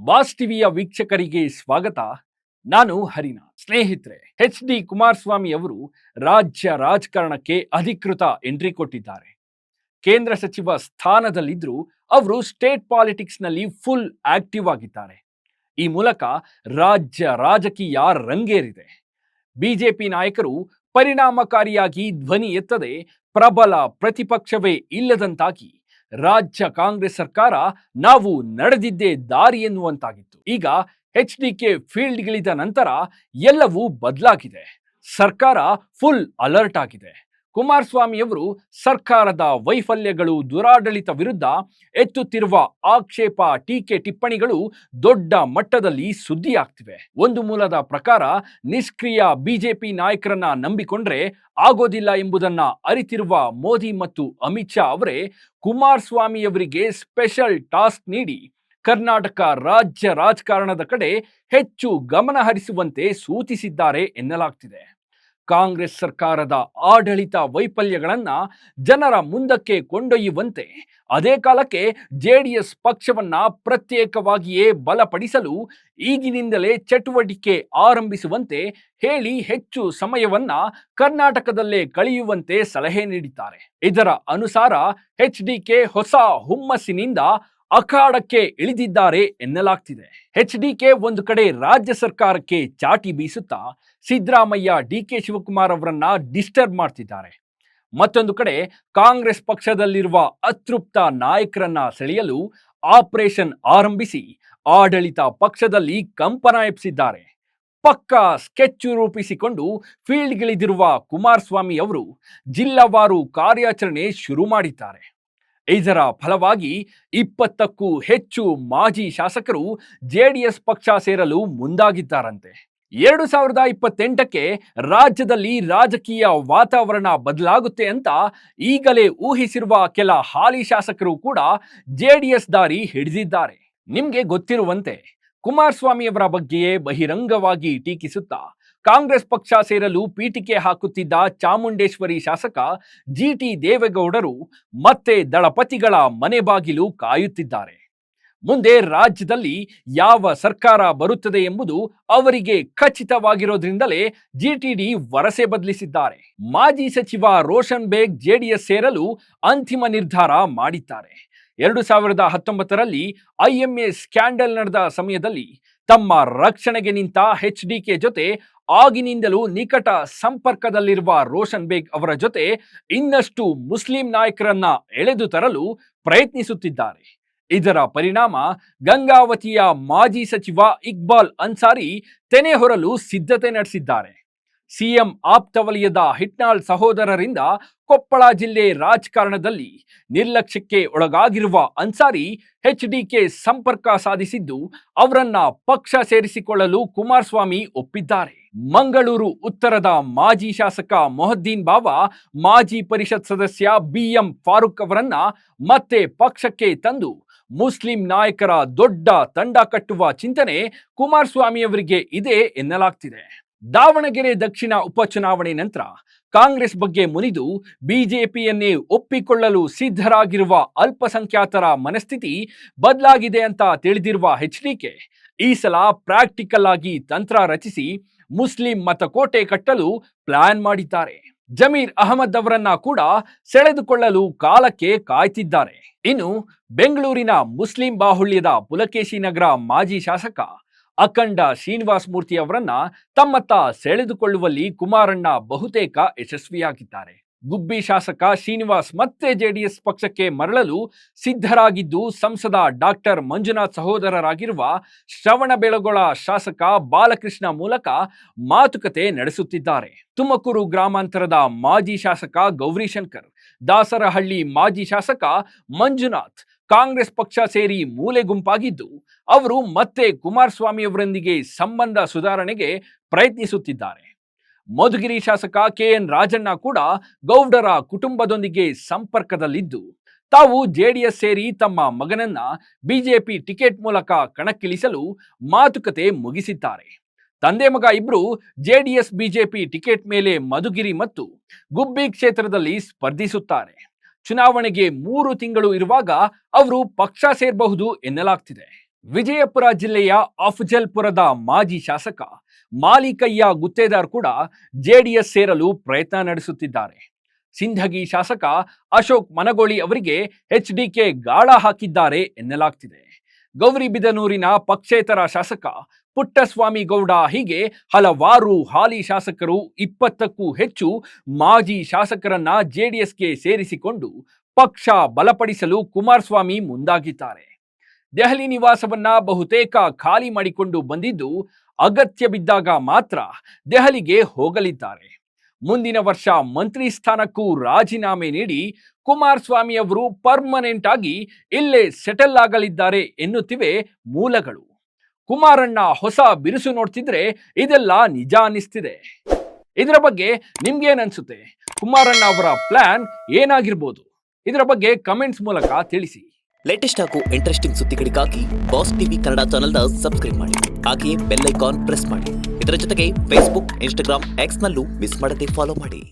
Was ಟಿವಿಯ ವೀಕ್ಷಕರಿಗೆ ಸ್ವಾಗತ. ನಾನು ಹರಿನಾ. ಸ್ನೇಹಿತರೆ, HD ಕುಮಾರಸ್ವಾಮಿ ಅವರು ರಾಜ್ಯ ರಾಜಕಾರಣಕ್ಕೆ ಅಧಿಕೃತ ಎಂಟ್ರಿ ಕೊಟ್ಟಿದ್ದಾರೆ. ಕೇಂದ್ರ ಸಚಿವ ಸ್ಥಾನದಲ್ಲಿದ್ದರೂ ಅವರು ಸ್ಟೇಟ್ ಪಾಲಿಟಿಕ್ಸ್ ನಲ್ಲಿ ಫುಲ್ ಆಕ್ಟಿವ್ ಆಗಿದ್ದಾರೆ. ಈ ಮೂಲಕ ರಾಜ್ಯ ರಾಜಕೀಯ ರಂಗೇರಿದೆ. ಬಿಜೆಪಿ ನಾಯಕರು ಪರಿಣಾಮಕಾರಿಯಾಗಿ ಧ್ವನಿ ಎತ್ತದೆ ಪ್ರಬಲ ಪ್ರತಿಪಕ್ಷವೇ ಇಲ್ಲದಂತಾಗಿ ರಾಜ್ಯ ಕಾಂಗ್ರೆಸ್ ಸರ್ಕಾರ ನಾವು ನಡೆದಿದ್ದೇ ದಾರಿ ಎನ್ನುವಂತಾಗಿತ್ತು. ಈಗ HDK ಫೀಲ್ಡ್ಗಿಳಿದ ನಂತರ ಎಲ್ಲವೂ ಬದಲಾಗಿದೆ. ಸರ್ಕಾರ ಫುಲ್ ಅಲರ್ಟ್ ಆಗಿದೆ. ಕುಮಾರಸ್ವಾಮಿಯವರು ಸರ್ಕಾರದ ವೈಫಲ್ಯಗಳು, ದುರಾಡಳಿತ ವಿರುದ್ಧ ಎತ್ತುತ್ತಿರುವ ಆಕ್ಷೇಪ, ಟೀಕೆ, ಟಿಪ್ಪಣಿಗಳು ದೊಡ್ಡ ಮಟ್ಟದಲ್ಲಿ ಸುದ್ದಿಯಾಗ್ತಿವೆ. ಒಂದು ಮೂಲದ ಪ್ರಕಾರ ನಿಷ್ಕ್ರಿಯ ಬಿಜೆಪಿ ನಾಯಕರನ್ನ ನಂಬಿಕೊಂಡ್ರೆ ಆಗೋದಿಲ್ಲ ಎಂಬುದನ್ನ ಅರಿತಿರುವ ಮೋದಿ ಮತ್ತು ಅಮಿತ್ ಶಾ ಅವರೇ ಕುಮಾರಸ್ವಾಮಿಯವರಿಗೆ ಸ್ಪೆಷಲ್ ಟಾಸ್ಕ್ ನೀಡಿ ಕರ್ನಾಟಕ ರಾಜ್ಯ ರಾಜಕಾರಣದ ಕಡೆ ಹೆಚ್ಚು ಗಮನ ಹರಿಸುವಂತೆ ಸೂಚಿಸಿದ್ದಾರೆ ಎನ್ನಲಾಗ್ತಿದೆ. ಕಾಂಗ್ರೆಸ್ ಸರ್ಕಾರದ ಆಡಳಿತ ವೈಫಲ್ಯಗಳನ್ನ ಜನರ ಮುಂದಕ್ಕೆ ಕೊಂಡೊಯ್ಯುವಂತೆ, ಅದೇ ಕಾಲಕ್ಕೆ JDS ಪಕ್ಷವನ್ನ ಪ್ರತ್ಯೇಕವಾಗಿಯೇ ಬಲಪಡಿಸಲು ಈಗಿನಿಂದಲೇ ಚಟುವಟಿಕೆ ಆರಂಭಿಸುವಂತೆ ಹೇಳಿ ಹೆಚ್ಚು ಸಮಯವನ್ನ ಕರ್ನಾಟಕದಲ್ಲೇ ಕಳೆಯುವಂತೆ ಸಲಹೆ ನೀಡಿದ್ದಾರೆ. ಇದರ ಅನುಸಾರ HDK ಹೊಸ ಹುಮ್ಮಸ್ಸಿನಿಂದ ಅಖಾಡಕ್ಕೆ ಇಳಿದಿದ್ದಾರೆ ಎನ್ನಲಾಗ್ತಿದೆ. HDK ಒಂದು ಕಡೆ ರಾಜ್ಯ ಸರ್ಕಾರಕ್ಕೆ ಚಾಟಿ ಬೀಸುತ್ತಾ ಸಿದ್ದರಾಮಯ್ಯ, DK ಶಿವಕುಮಾರ್ ಅವರನ್ನ ಡಿಸ್ಟರ್ಬ್ ಮಾಡ್ತಿದ್ದಾರೆ. ಮತ್ತೊಂದು ಕಡೆ ಕಾಂಗ್ರೆಸ್ ಪಕ್ಷದಲ್ಲಿರುವ ಅತೃಪ್ತ ನಾಯಕರನ್ನ ಸೆಳೆಯಲು ಆಪರೇಷನ್ ಆರಂಭಿಸಿ ಆಡಳಿತ ಪಕ್ಷದಲ್ಲಿ ಕಂಪನ ಎಬ್ಬಿಸಿದ್ದಾರೆ. ಪಕ್ಕಾ ಸ್ಕೆಚ್ ರೂಪಿಸಿಕೊಂಡು ಫೀಲ್ಡ್ಗಿಳಿದಿರುವ ಕುಮಾರಸ್ವಾಮಿ ಅವರು ಜಿಲ್ಲಾವಾರು ಕಾರ್ಯಾಚರಣೆ ಶುರು ಮಾಡಿದ್ದಾರೆ. ಇದರ ಫಲವಾಗಿ 20ಕ್ಕೂ ಹೆಚ್ಚು ಮಾಜಿ ಶಾಸಕರು JDS ಪಕ್ಷ ಸೇರಲು ಮುಂದಾಗಿದ್ದಾರಂತೆ. 2028ಕ್ಕೆ ರಾಜ್ಯದಲ್ಲಿ ರಾಜಕೀಯ ವಾತಾವರಣ ಬದಲಾಗುತ್ತೆ ಅಂತ ಈಗಲೇ ಊಹಿಸಿರುವ ಕೆಲ ಹಾಲಿ ಶಾಸಕರು ಕೂಡ JDS ದಾರಿ ಹಿಡಿದಿದ್ದಾರೆ. ನಿಮ್ಗೆ ಗೊತ್ತಿರುವಂತೆ ಕುಮಾರಸ್ವಾಮಿಯವರ ಬಗ್ಗೆಯೇ ಬಹಿರಂಗವಾಗಿ ಟೀಕಿಸುತ್ತಾ ಕಾಂಗ್ರೆಸ್ ಪಕ್ಷ ಸೇರಲು ಪೀಠಿಕೆ ಹಾಕುತ್ತಿದ್ದ ಚಾಮುಂಡೇಶ್ವರಿ ಶಾಸಕ GT ದೇವೇಗೌಡರು ಮತ್ತೆ ದಳಪತಿಗಳ ಮನೆ ಬಾಗಿಲು ಕಾಯುತ್ತಿದ್ದಾರೆ. ಮುಂದೆ ರಾಜ್ಯದಲ್ಲಿ ಯಾವ ಸರ್ಕಾರ ಬರುತ್ತದೆ ಎಂಬುದು ಅವರಿಗೆ ಖಚಿತವಾಗಿರೋದ್ರಿಂದಲೇ GTD ವರಸೆ ಬದಲಿಸಿದ್ದಾರೆ. ಮಾಜಿ ಸಚಿವ ರೋಷನ್ ಬೇಗ್ JDS ಸೇರಲು ಅಂತಿಮ ನಿರ್ಧಾರ ಮಾಡಿದ್ದಾರೆ. 2019ರಲ್ಲಿ IMA ಸ್ಕ್ಯಾಂಡಲ್ ನಡೆದ ಸಮಯದಲ್ಲಿ ತಮ್ಮ ರಕ್ಷಣೆಗೆ ನಿಂತ HDK ಜೊತೆ ಆಗಿನಿಂದಲೂ ನಿಕಟ ಸಂಪರ್ಕದಲ್ಲಿರುವ ರೋಷನ್ ಬೇಗ್ ಅವರ ಜೊತೆ ಇನ್ನಷ್ಟು ಮುಸ್ಲಿಂ ನಾಯಕರನ್ನ ಎಳೆದು ತರಲು ಪ್ರಯತ್ನಿಸುತ್ತಿದ್ದಾರೆ. ಇದರ ಪರಿಣಾಮ ಗಂಗಾವತಿಯ ಮಾಜಿ ಸಚಿವ ಇಕ್ಬಾಲ್ ಅನ್ಸಾರಿ ತೆನೆ ಹೊರಲು ಸಿದ್ಧತೆ ನಡೆಸಿದ್ದಾರೆ. CM ಆಪ್ತ ವಲಯದ ಹಿಟ್ನಾಳ್ ಸಹೋದರರಿಂದ ಕೊಪ್ಪಳ ಜಿಲ್ಲೆ ರಾಜಕಾರಣದಲ್ಲಿ ನಿರ್ಲಕ್ಷ್ಯಕ್ಕೆ ಒಳಗಾಗಿರುವ ಅನ್ಸಾರಿ HDK ಸಂಪರ್ಕ ಸಾಧಿಸಿದ್ದು ಅವರನ್ನ ಪಕ್ಷ ಸೇರಿಸಿಕೊಳ್ಳಲು ಕುಮಾರಸ್ವಾಮಿ ಒಪ್ಪಿದ್ದಾರೆ. ಮಂಗಳೂರು ಉತ್ತರದ ಮಾಜಿ ಶಾಸಕ ಮೊಹದ್ದೀನ್ ಬಾವಾ, ಮಾಜಿ ಪರಿಷತ್ ಸದಸ್ಯ BM ಫಾರೂಕ್ ಅವರನ್ನ ಮತ್ತೆ ಪಕ್ಷಕ್ಕೆ ತಂದು ಮುಸ್ಲಿಂ ನಾಯಕರ ದೊಡ್ಡ ತಂಡ ಕಟ್ಟುವ ಚಿಂತನೆ ಕುಮಾರಸ್ವಾಮಿಯವರಿಗೆ ಇದೆ ಎನ್ನಲಾಗ್ತಿದೆ. ದಾವಣಗೆರೆ ದಕ್ಷಿಣ ಉಪಚುನಾವಣೆ ನಂತರ ಕಾಂಗ್ರೆಸ್ ಬಗ್ಗೆ ಮುನಿದು ಬಿಜೆಪಿಯನ್ನೇ ಒಪ್ಪಿಕೊಳ್ಳಲು ಸಿದ್ಧರಾಗಿರುವ ಅಲ್ಪಸಂಖ್ಯಾತರ ಮನಸ್ಥಿತಿ ಬದಲಾಗಿದೆ ಅಂತ ತಿಳಿದಿರುವ HDK ಈ ಸಲ ಪ್ರಾಕ್ಟಿಕಲ್ ಆಗಿ ತಂತ್ರ ರಚಿಸಿ ಮುಸ್ಲಿಂ ಮತಕೋಟೆ ಕಟ್ಟಲು ಪ್ಲಾನ್ ಮಾಡಿದ್ದಾರೆ. ಜಮೀರ್ ಅಹಮದ್ ಅವರನ್ನ ಕೂಡ ಸೆಳೆದುಕೊಳ್ಳಲು ಕಾಲಕ್ಕೆ ಕಾಯ್ತಿದ್ದಾರೆ. ಇನ್ನು ಬೆಂಗಳೂರಿನ ಮುಸ್ಲಿಂ ಬಾಹುಳ್ಯದ ಪುಲಕೇಶಿ ನಗರ ಮಾಜಿ ಶಾಸಕ ಅಖಂಡ ಶ್ರೀನಿವಾಸ್ ಮೂರ್ತಿ ಅವರನ್ನ ತಮ್ಮತ್ತ ಸೆಳೆದುಕೊಳ್ಳುವಲ್ಲಿ ಕುಮಾರಣ್ಣ ಬಹುತೇಕ ಯಶಸ್ವಿಯಾಗಿದ್ದಾರೆ. ಗುಬ್ಬಿ ಶಾಸಕ ಶ್ರೀನಿವಾಸ್ ಮತ್ತೆ JDS ಪಕ್ಷಕ್ಕೆ ಮರಳಲು ಸಿದ್ಧರಾಗಿದ್ದು, ಸಂಸದ ಡಾಕ್ಟರ್ ಮಂಜುನಾಥ್ ಸಹೋದರರಾಗಿರುವ ಶ್ರವಣಬೆಳಗೊಳ ಶಾಸಕ ಬಾಲಕೃಷ್ಣ ಮೂಲಕ ಮಾತುಕತೆ ನಡೆಸುತ್ತಿದ್ದಾರೆ. ತುಮಕೂರು ಗ್ರಾಮಾಂತರದ ಮಾಜಿ ಶಾಸಕ ಗೌರಿಶಂಕರ್, ದಾಸರಹಳ್ಳಿ ಮಾಜಿ ಶಾಸಕ ಮಂಜುನಾಥ್ ಕಾಂಗ್ರೆಸ್ ಪಕ್ಷ ಸೇರಿ ಮೂಲೆ ಗುಂಪಾಗಿದ್ದು, ಅವರು ಮತ್ತೆ ಕುಮಾರಸ್ವಾಮಿಯವರೊಂದಿಗೆ ಸಂಬಂಧ ಸುಧಾರಣೆಗೆ ಪ್ರಯತ್ನಿಸುತ್ತಿದ್ದಾರೆ. ಮಧುಗಿರಿ ಶಾಸಕ KN ರಾಜಣ್ಣ ಕೂಡ ಗೌಡರ ಕುಟುಂಬದೊಂದಿಗೆ ಸಂಪರ್ಕದಲ್ಲಿದ್ದು, ತಾವು JDS ಸೇರಿ ತಮ್ಮ ಮಗನನ್ನ ಬಿಜೆಪಿ ಟಿಕೆಟ್ ಮೂಲಕ ಕಣಕ್ಕಿಳಿಸಲು ಮಾತುಕತೆ ಮುಗಿಸಿದ್ದಾರೆ. ತಂದೆ ಮಗ ಇಬ್ರು JDS ಬಿಜೆಪಿ ಟಿಕೆಟ್ ಮೇಲೆ ಮಧುಗಿರಿ ಮತ್ತು ಗುಬ್ಬಿ ಕ್ಷೇತ್ರದಲ್ಲಿ ಸ್ಪರ್ಧಿಸುತ್ತಾರೆ. ಚುನಾವಣೆಗೆ 3 ತಿಂಗಳು ಇರುವಾಗ ಅವರು ಪಕ್ಷ ಸೇರಬಹುದು ಎನ್ನಲಾಗ್ತಿದೆ. ವಿಜಯಪುರ ಜಿಲ್ಲೆಯ ಅಫಜಲ್ಪುರದ ಮಾಜಿ ಶಾಸಕ ಮಾಲಿಕಯ್ಯ ಗುತ್ತೇದಾರ್ ಕೂಡ ಜೆಡಿಎಸ್ ಸೇರಲು ಪ್ರಯತ್ನ ನಡೆಸುತ್ತಿದ್ದಾರೆ. ಸಿಂಧಗಿ ಶಾಸಕ ಅಶೋಕ್ ಮನಗೋಳಿ ಅವರಿಗೆ ಎಚ್ಡಿಕೆ ಗಾಳ ಹಾಕಿದ್ದಾರೆ ಎನ್ನಲಾಗ್ತಿದೆ. ಗೌರಿಬಿದನೂರಿನ ಪಕ್ಷೇತರ ಶಾಸಕ ಪುಟ್ಟಸ್ವಾಮಿ ಗೌಡ ಹೀಗೆ ಹಲವಾರು ಹಾಲಿ ಶಾಸಕರು 20ಕ್ಕೂ ಹೆಚ್ಚು ಮಾಜಿ ಶಾಸಕರನ್ನ ಜೆಡಿಎಸ್ಗೆ ಸೇರಿಸಿಕೊಂಡು ಪಕ್ಷ ಬಲಪಡಿಸಲು ಕುಮಾರಸ್ವಾಮಿ ಮುಂದಾಗಿದ್ದಾರೆ. ದೆಹಲಿ ನಿವಾಸವನ್ನ ಬಹುತೇಕ ಖಾಲಿ ಮಾಡಿಕೊಂಡು ಬಂದಿದ್ದು, ಅಗತ್ಯ ಬಿದ್ದಾಗ ಮಾತ್ರ ದೆಹಲಿಗೆ ಹೋಗಲಿದ್ದಾರೆ. ಮುಂದಿನ ವರ್ಷ ಮಂತ್ರಿ ಸ್ಥಾನಕ್ಕೂ ರಾಜೀನಾಮೆ ನೀಡಿ ಕುಮಾರಸ್ವಾಮಿ ಅವರು ಪರ್ಮನೆಂಟ್ ಆಗಿ ಇಲ್ಲೇ ಸೆಟಲ್ ಆಗಲಿದ್ದಾರೆ ಎನ್ನುತ್ತಿವೆ ಮೂಲಗಳು. ಕುಮಾರಣ್ಣ ಹೊಸ ಬಿರುಸು ನೋಡ್ತಿದ್ರೆ ಇದೆಲ್ಲ ನಿಜ ಅನ್ನಿಸ್ತಿದೆ. ಇದರ ಬಗ್ಗೆ ನಿಮ್ಗೇನನ್ಸುತ್ತೆ? ಕುಮಾರಣ್ಣ ಅವರ ಪ್ಲಾನ್ ಏನಾಗಿರ್ಬೋದು? ಇದರ ಬಗ್ಗೆ ಕಮೆಂಟ್ಸ್ ಮೂಲಕ ತಿಳಿಸಿ. ಲೇಟೆಸ್ಟ್ ಹಾಗೂ ಇಂಟ್ರೆಸ್ಟಿಂಗ್ ಸುದ್ದಿಗಳಿಗಾಗಿ ಬಾಸ್ ಟಿವಿ ಕನ್ನಡ ಚಾನೆಲ್ನ ಸಬ್ಸ್ಕ್ರೈಬ್ ಮಾಡಿ. ಹಾಗೆಯೇ ಬೆಲ್ ಐಕಾನ್ ಪ್ರೆಸ್ ಮಾಡಿ. ಇದರ ಜೊತೆಗೆ ಫೇಸ್ಬುಕ್, ಇನ್ಸ್ಟಾಗ್ರಾಮ್, ಎಕ್ಸ್ ನಲ್ಲೂ ಮಿಸ್ ಮಾಡದೆ ಫಾಲೋ ಮಾಡಿ.